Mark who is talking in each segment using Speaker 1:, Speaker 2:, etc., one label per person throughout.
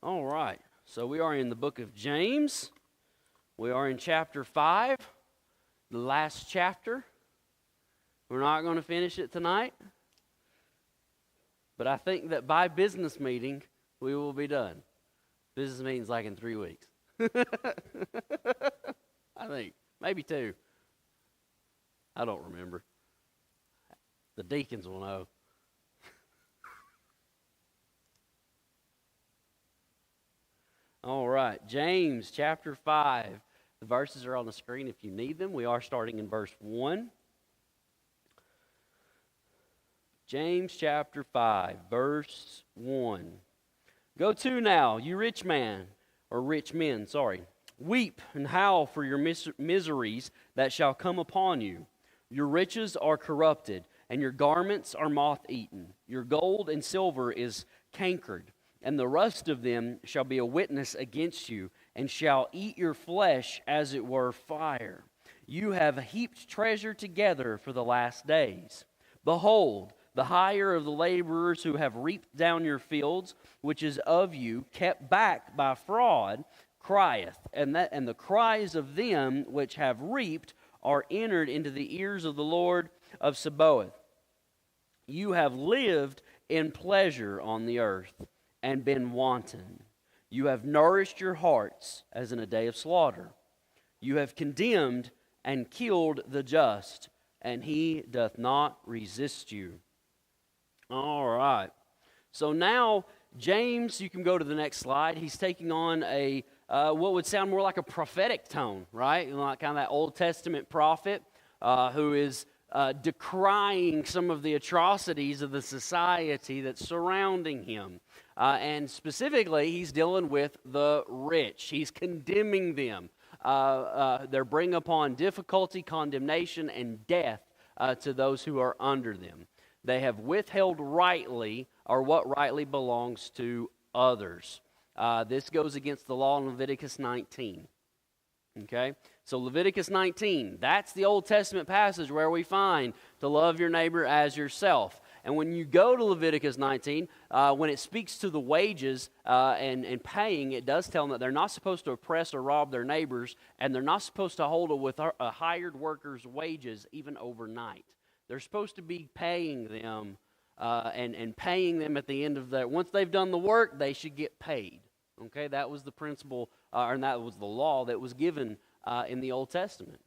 Speaker 1: All right, so we are in the book of James. We are in chapter 5, the last chapter. We're not going to finish it tonight, but I think that by business meeting, we will be done. Business meeting's like in 3 weeks. I think, maybe 2. I don't remember. The deacons will know. All right, James chapter 5. The verses are on the screen if you need them. We are starting in verse 1. James chapter 5, verse 1. Go to now, you rich men, weep and howl for your miseries that shall come upon you. Your riches are corrupted, and your garments are moth-eaten. Your gold and silver is cankered, and the rust of them shall be a witness against you, and shall eat your flesh as it were fire. You have heaped treasure together for the last days. Behold, the hire of the laborers who have reaped down your fields, which is of you, kept back by fraud, crieth, and the cries of them which have reaped are entered into the ears of the Lord of Sabaoth. You have lived in pleasure on the earth, and been wanton. You have nourished your hearts as in a day of slaughter. You have condemned and killed the just, and he doth not resist you. All right. So now, James, you can go to the next slide. He's taking on a what would sound more like a prophetic tone, right? Like kind of that Old Testament prophet who is decrying some of the atrocities of the society that's surrounding him. And specifically, he's dealing with the rich. He's condemning them. They're bringing upon difficulty, condemnation, and death to those who are under them. They have withheld rightly, or what rightly belongs to others. This goes against the law in Leviticus 19. Okay? So Leviticus 19, that's the Old Testament passage where we find to love your neighbor as yourself. And when you go to Leviticus 19, when it speaks to the wages and paying, it does tell them that they're not supposed to oppress or rob their neighbors, and they're not supposed to hold a hired worker's wages even overnight. They're supposed to be paying them and paying them at the end of their, once they've done the work, they should get paid. Okay, that was the principle, and that was the law that was given in the Old Testament.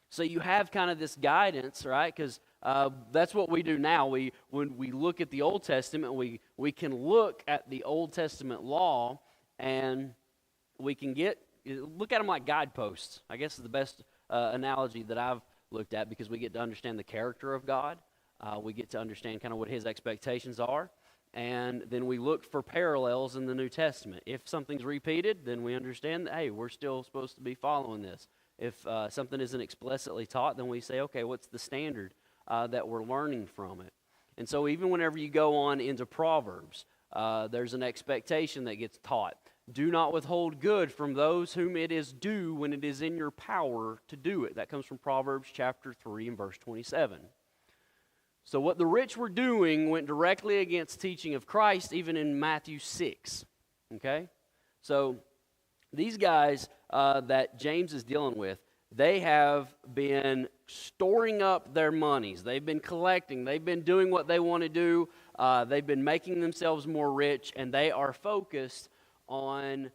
Speaker 1: So you have kind of this guidance, right? Because that's what we do now. When we look at the Old Testament, we can look at the Old Testament law, and we can look at them like guideposts. I guess is the best analogy that I've looked at, because we get to understand the character of God. We get to understand kind of what His expectations are. And then we look for parallels in the New Testament. If something's repeated, then we understand that, hey, we're still supposed to be following this. If something isn't explicitly taught, then we say, okay, what's the standard that we're learning from it? And so even whenever you go on into Proverbs, there's an expectation that gets taught. Do not withhold good from those whom it is due when it is in your power to do it. That comes from Proverbs chapter 3 and verse 27. So what the rich were doing went directly against teaching of Christ, even in Matthew 6. Okay? So these guys that James is dealing with, they have been storing up their monies. They've been collecting. They've been doing what they want to do. They've been making themselves more rich, and they are focused on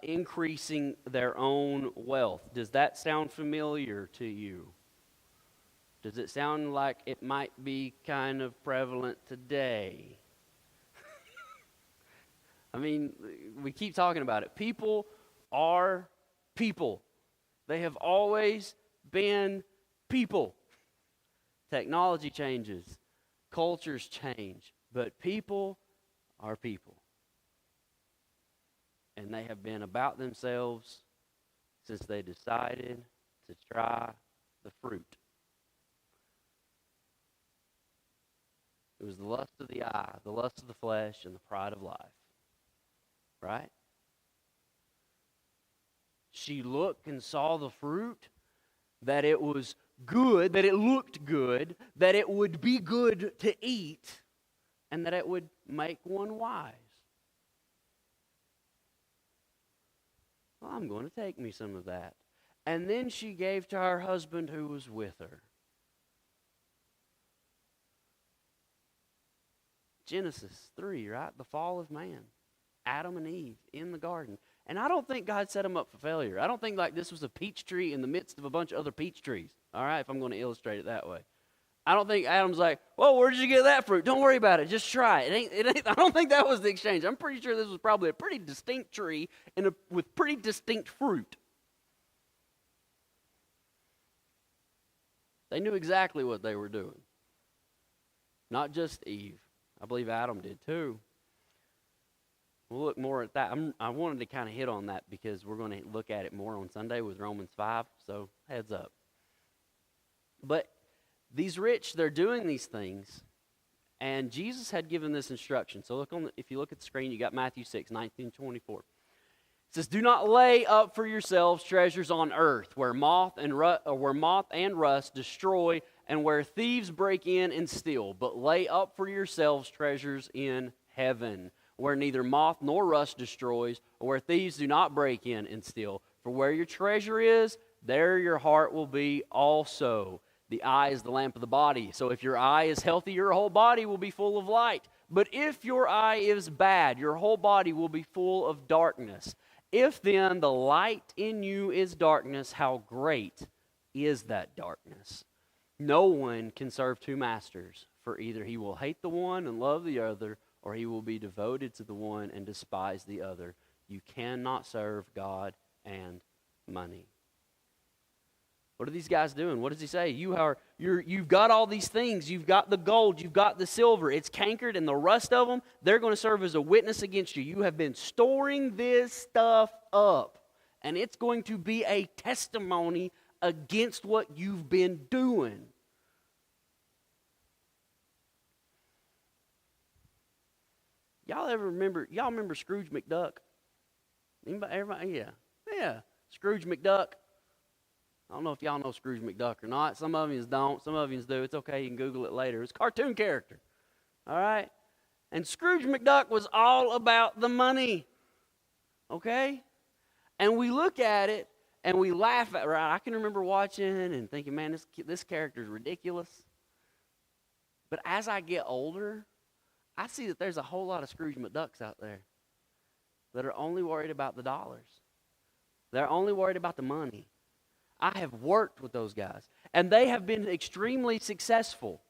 Speaker 1: increasing their own wealth. Does that sound familiar to you? Does it sound like it might be kind of prevalent today? I mean, we keep talking about it. People are people. They have always been people. Technology changes, cultures change, but people are people. And they have been about themselves since they decided to try the fruit. It was the lust of the eye, the lust of the flesh, and the pride of life. Right? She looked and saw the fruit, that it was good, that it looked good, that it would be good to eat, and that it would make one wise. I'm going to take me some of that. And then she gave to her husband who was with her. Genesis 3, right? The fall of man. Adam and Eve in the garden. And I don't think God set them up for failure. I don't think like this was a peach tree in the midst of a bunch of other peach trees. All right, if I'm going to illustrate it that way. I don't think Adam's like, whoa, where did you get that fruit? Don't worry about it. Just try it. It ain't, I don't think that was the exchange. I'm pretty sure this was probably a pretty distinct tree with pretty distinct fruit. They knew exactly what they were doing. Not just Eve. I believe Adam did too. We'll look more at that. I wanted to kind of hit on that because we're going to look at it more on Sunday with Romans 5, so heads up. But these rich, they're doing these things, and Jesus had given this instruction. So if you look at the screen, you got Matthew 6, 19-24. It says, "Do not lay up for yourselves treasures on earth, where moth and rust destroy, and where thieves break in and steal. But lay up for yourselves treasures in heaven, where neither moth nor rust destroys, or where thieves do not break in and steal. For where your treasure is, there your heart will be also. The eye is the lamp of the body. So if your eye is healthy, your whole body will be full of light. But if your eye is bad, your whole body will be full of darkness. If then the light in you is darkness, how great is that darkness? No one can serve two masters, for either he will hate the one and love the other, or he will be devoted to the one and despise the other. You cannot serve God and money." What are these guys doing? What does he say? You've got all these things. You've got the gold. You've got the silver. It's cankered, and the rust of them, they're going to serve as a witness against you. You have been storing this stuff up, and it's going to be a testimony against what you've been doing. Y'all remember Scrooge McDuck? Everybody, yeah. Scrooge McDuck. I don't know if y'all know Scrooge McDuck or not. Some of you don't. Some of you do. It's okay. You can Google it later. It's a cartoon character. All right? And Scrooge McDuck was all about the money. Okay? And we look at it and we laugh at it. Right? I can remember watching and thinking, man, this character is ridiculous. But as I get older, I see that there's a whole lot of Scrooge McDucks out there that are only worried about the dollars. They're only worried about the money. I have worked with those guys, and they have been extremely successful.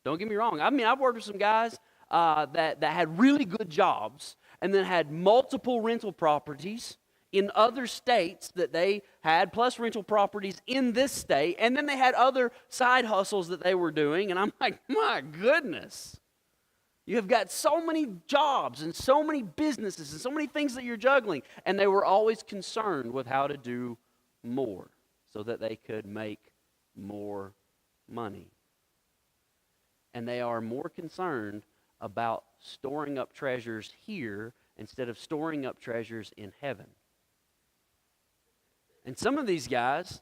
Speaker 1: Don't get me wrong. I mean, I've worked with some guys that had really good jobs and then had multiple rental properties in other states that they had, plus rental properties in this state, and then they had other side hustles that they were doing, and I'm like, my goodness. You have got so many jobs and so many businesses and so many things that you're juggling, and they were always concerned with how to do more, so that they could make more money. And they are more concerned about storing up treasures here instead of storing up treasures in heaven. And some of these guys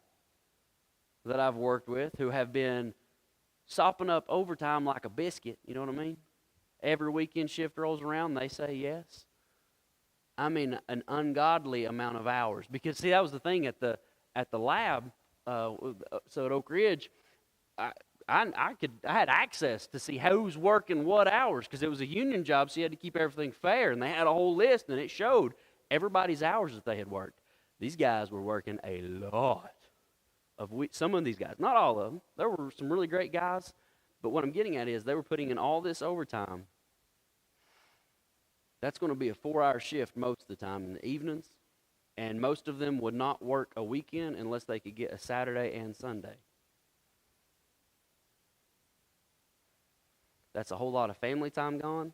Speaker 1: that I've worked with who have been sopping up overtime like a biscuit, you know what I mean? Every weekend shift rolls around, they say yes. I mean, an ungodly amount of hours. Because, see, that was the thing at the lab, so at Oak Ridge, I had access to see who's working what hours because it was a union job, so you had to keep everything fair. And they had a whole list, and it showed everybody's hours that they had worked. These guys were working a lot of some of these guys, not all of them. There were some really great guys, but what I'm getting at is they were putting in all this overtime. That's going to be a 4-hour shift most of the time in the evenings. And most of them would not work a weekend unless they could get a Saturday and Sunday. That's a whole lot of family time gone.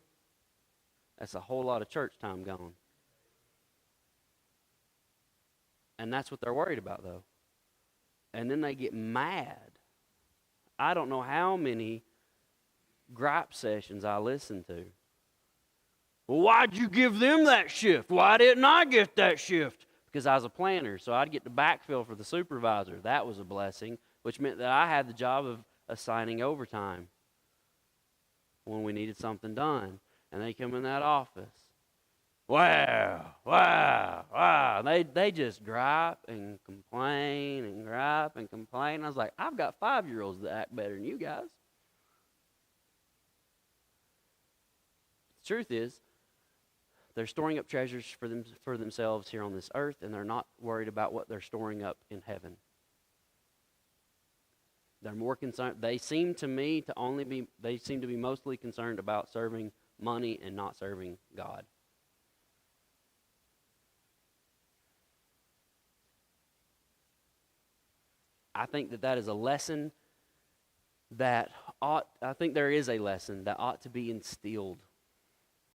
Speaker 1: That's a whole lot of church time gone. And that's what they're worried about, though. And then they get mad. I don't know how many gripe sessions I listen to. Well, why'd you give them that shift? Why didn't I get that shift? Because I was a planner, so I'd get to backfill for the supervisor. That was a blessing, which meant that I had the job of assigning overtime when we needed something done. And they come in that office. Wow, wow, wow. They just gripe and complain and gripe and complain. I was like, I've got 5-year-olds that act better than you guys. The truth is, they're storing up treasures for themselves here on this earth, and they're not worried about what they're storing up in heaven. They're more concerned. They seem to be mostly concerned about serving money and not serving God. I think that is a lesson I think there is a lesson that ought to be instilled